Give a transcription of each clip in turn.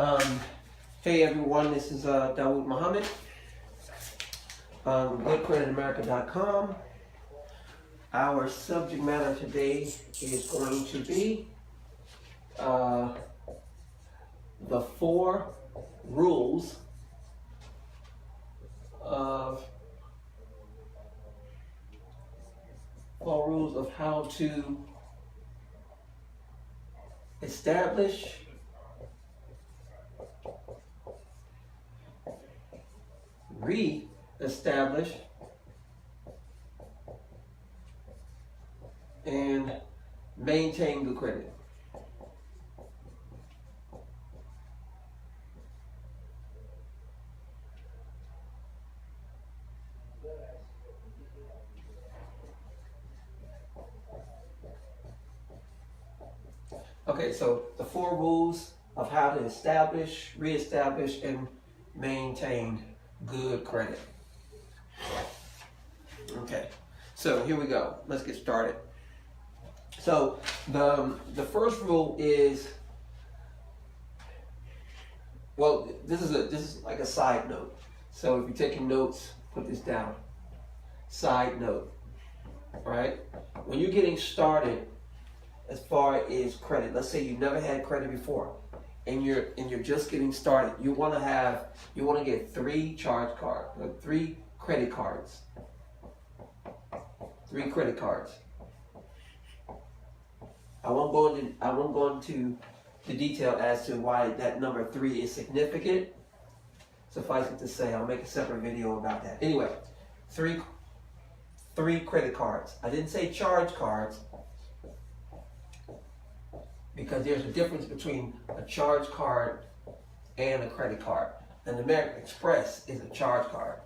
Um, hey everyone, this is Dawood Muhammad, GoodCreditAmerica.com. Our subject matter today is going to be the four rules of how to establish, re-establish, and maintain good credit. Okay, so the four rules of how to establish, reestablish, and maintain good credit. Okay, so here we go. Let's get started. So the first rule is, well, this is like a side note. So if you're taking notes, put this down. Side note, right? When you're getting started, as far as credit, let's say you never had credit before, and you're just getting started. You want to get three credit cards. Three credit cards. I won't go into the detail as to why that number 3 is significant. Suffice it to say, I'll make a separate video about that. Anyway, three credit cards. I didn't say charge cards, because there's a difference between a charge card and a credit card. An American Express is a charge card,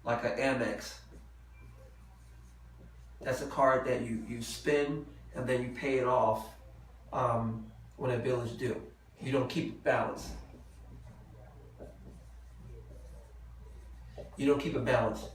like an Amex. That's a card that you spend and then you pay it off when a bill is due. You don't keep a balance. You don't keep a balance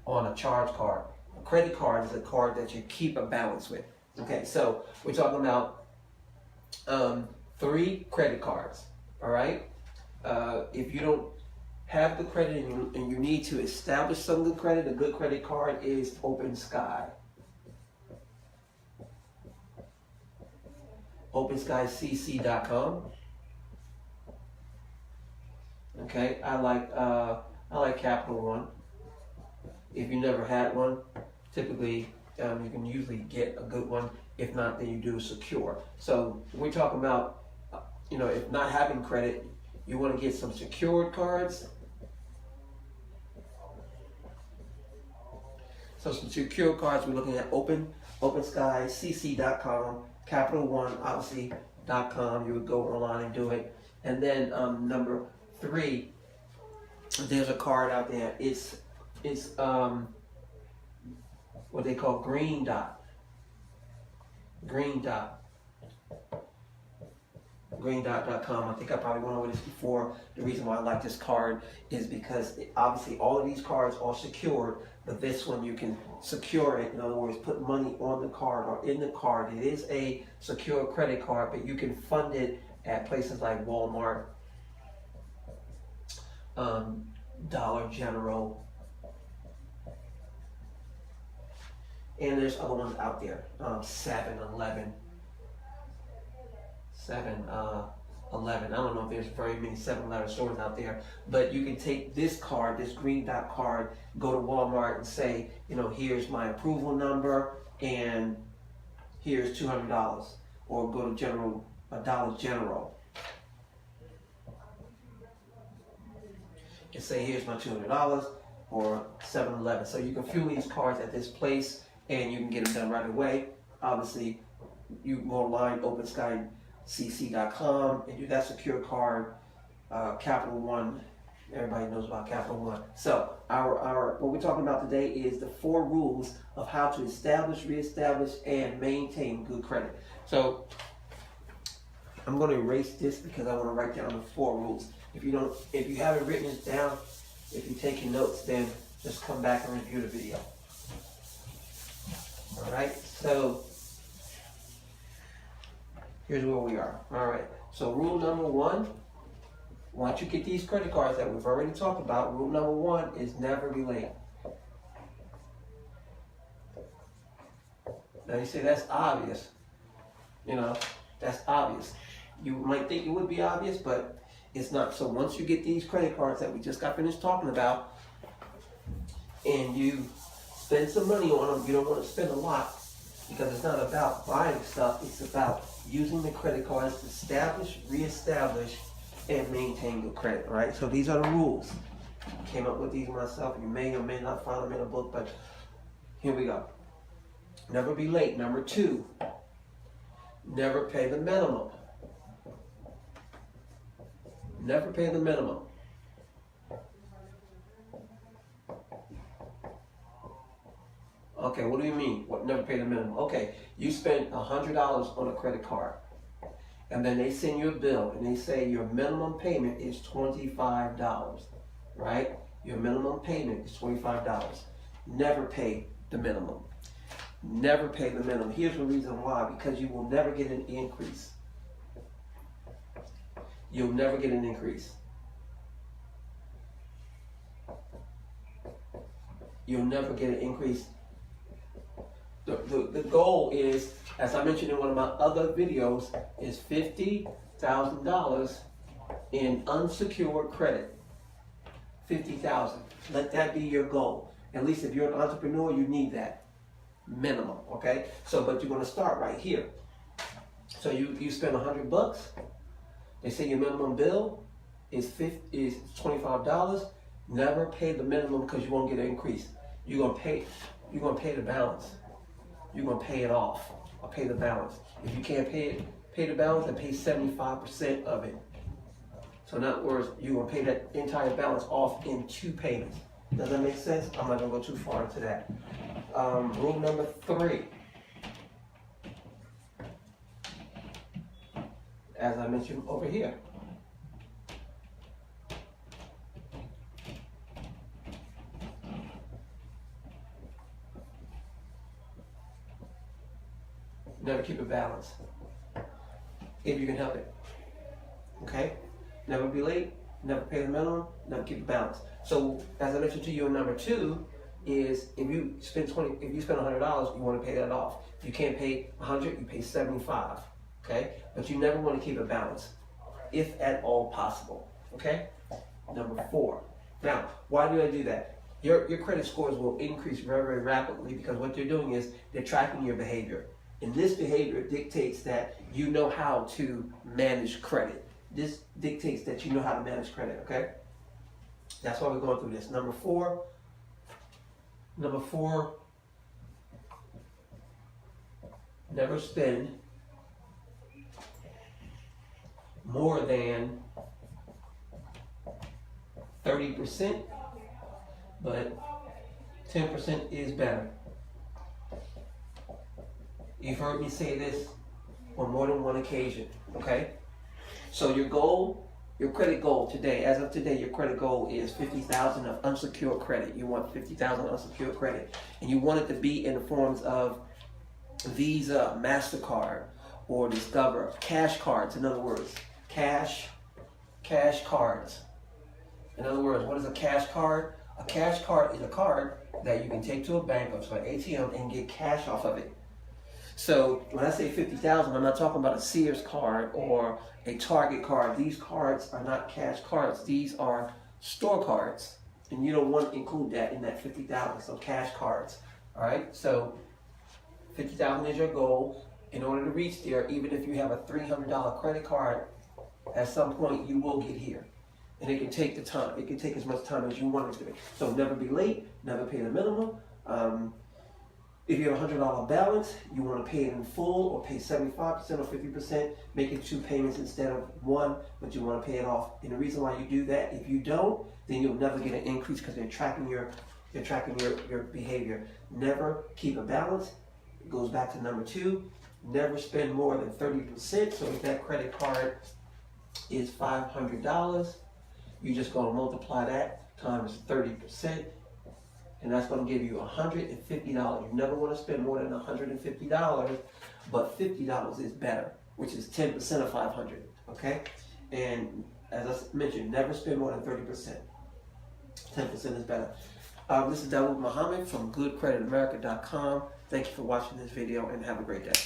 on a charge card. A credit card is a card that you keep a balance with. Okay, so we're talking about 3 credit cards, all right? If you don't have the credit and you need to establish some good credit, a good credit card is OpenSky. OpenSkyCC.com. Okay, I like Capital One. If you never had one, typically you can usually get a good one. If not, then you do secure. So we're talking about, if not having credit, you want to get some secured cards. So some secured cards, we're looking at OpenSkyCC.com, Capital One, obviously.com. You would go online and do it. And then number 3, there's a card out there. It's what they call Green Dot. GreenDot.com. I think I probably went over this before. The reason why I like this card is because obviously all of these cards are secured, but this one you can secure it. In other words, put money on the card or in the card. It is a secure credit card, but you can fund it at places like Walmart, Dollar General, and there's other ones out there, 7-Eleven. I don't know if there's very many 7-Eleven stores out there, but you can take this card, this Green Dot card, go to Walmart and say, here's my approval number and here's $200, or go to Dollar General and say, here's my $200, or 7-Eleven. So you can fuel these cards at this place and you can get them done right away. Obviously, you go online, OpenSkyCC.com, and do that secure card. Capital One, everybody knows about Capital One. So what we're talking about today is the 4 rules of how to establish, reestablish, and maintain good credit. So I'm going to erase this because I want to write down the 4 rules. If you haven't written it down, if you're taking notes, then just come back and review the video. All right, so here's where we are. All right. So rule number one, once you get these credit cards that we've already talked about, rule number one is never be late. Now you say that's obvious. You know, that's obvious. You might think it would be obvious, but it's not. So once you get these credit cards that we just got finished talking about, and you spend some money on them, you don't want to spend a lot, because it's not about buying stuff, it's about using the credit cards to establish, reestablish, and maintain your credit, right? So these are the rules. Came up with these myself. You may or may not find them in a book, but here we go. Never be late. Number two, never pay the minimum. Never pay the minimum. Okay, what do you mean? What, never pay the minimum? Okay, you spent $100 on a credit card, and then they send you a bill, and they say your minimum payment is $25, right? Your minimum payment is $25. Never pay the minimum. Never pay the minimum. Here's the reason why. Because you will never get an increase. You'll never get an increase. You'll never get an increase. The goal is, as I mentioned in one of my other videos, is $50,000 in unsecured credit. $50,000. Let that be your goal. At least if you're an entrepreneur, you need that minimum. Okay. So, but you're going to start right here. So you spend $100. They say your minimum bill is $25. Never pay the minimum because you won't get an increase. You're gonna pay the balance. You're gonna pay it off or pay the balance. If you can't pay the balance, then pay 75% of it. So in other words, you're gonna pay that entire balance off in 2 payments. Does that make sense? I'm not gonna go too far into that. Rule number 3. As I mentioned over here. Never keep a balance. If you can help it. Okay? Never be late, never pay the minimum, never keep a balance. So as I mentioned to you in number 2 is if you spend $100, you want to pay that off. If you can't pay $100, you pay $75. Okay? But you never want to keep a balance, if at all possible. Okay? Number 4. Now, why do I do that? Your credit scores will increase very, very rapidly because what they're doing is they're tracking your behavior. And this behavior dictates that you know how to manage credit. This dictates that you know how to manage credit, okay? That's why we're going through this. Number 4, never spend more than 30%, but 10% is better. You've heard me say this on more than one occasion, okay? So your goal, your credit goal today, as of today, your credit goal is $50,000 of unsecured credit. You want $50,000 unsecured credit, and you want it to be in the forms of Visa, MasterCard, or Discover, cash cards. In other words, cash cards. In other words, what is a cash card? A cash card is a card that you can take to a bank or to an ATM and get cash off of it. So when I say $50,000, I'm not talking about a Sears card or a Target card. These cards are not cash cards. These are store cards, and you don't want to include that in that $50,000. So cash cards. All right. So $50,000 is your goal. In order to reach there, even if you have a $300 credit card, at some point you will get here, and it can take the time. It can take as much time as you want it to be. So never be late. Never pay the minimum. If you have a $100 balance, you want to pay it in full or pay 75% or 50%, make it 2 payments instead of 1, but you want to pay it off. And the reason why you do that, if you don't, then you'll never get an increase because they're tracking your behavior. Never keep a balance. It goes back to number 2. Never spend more than 30%. So if that credit card is $500, you're just going to multiply that times 30%. And that's going to give you $150. You never want to spend more than $150, but $50 is better. which is 10% of 500. Okay, and as I mentioned, never spend more than 30%. 10% is better. This is Dawood Muhammad from GoodCreditAmerica.com. Thank you for watching this video and have a great day.